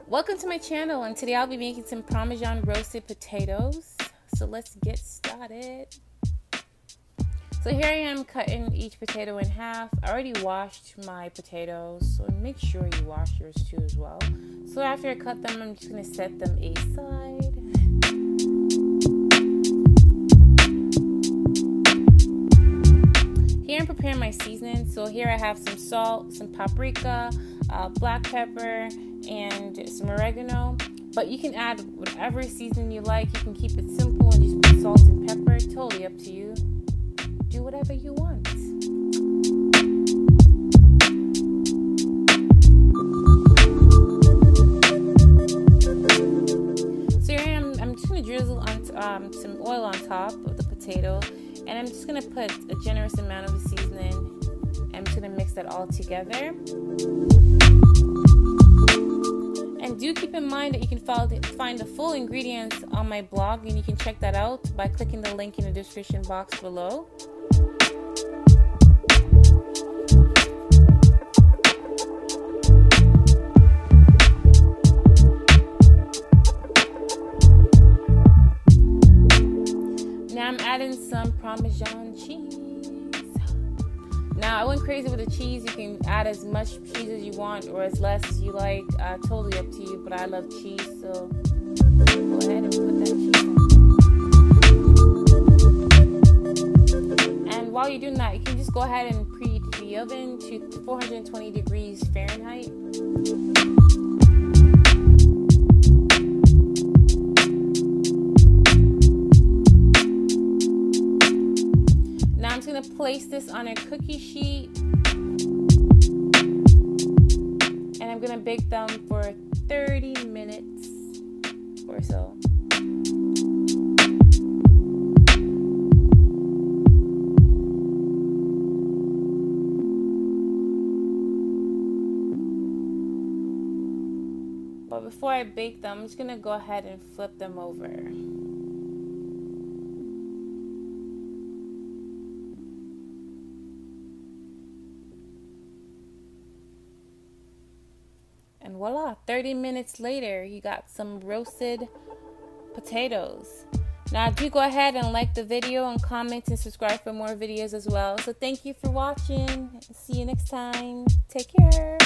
Welcome to my channel, and today I'll be making some Parmesan roasted potatoes. So let's get started. So here I am cutting each potato in half. I already washed my potatoes, so make sure you wash yours too as well. So after I cut them, I'm just going to set them aside. Here I'm preparing my seasoning. So here I have some salt, some paprika, black pepper, and some oregano. But you can add whatever seasoning you like. You can keep it simple and just put salt and pepper. Totally up to you. Do whatever you want. So here I'm just going to drizzle on some oil on top of the potato. And I'm just going to put a generous amount of the seasoning. I'm just going to mix that all together. And do keep in mind that you can find the full ingredients on my blog, and you can check that out by clicking the link in the description box below. Now I'm adding some Parmesan cheese. Now I went crazy with the cheese. You can add as much cheese as you want or as less as you like. Totally up to you, but I love cheese, so go ahead and put that cheese in. And while you're doing that, you can just go ahead and preheat the oven to 420 degrees Fahrenheit. I'm just going to place this on a cookie sheet, and I'm going to bake them for 30 minutes or so. But before I bake them, I'm just going to go ahead and flip them over. And voila, 30 minutes later, you got some roasted potatoes. Now do go ahead and like the video and comment and subscribe for more videos as well. So thank you for watching. See you next time. Take care.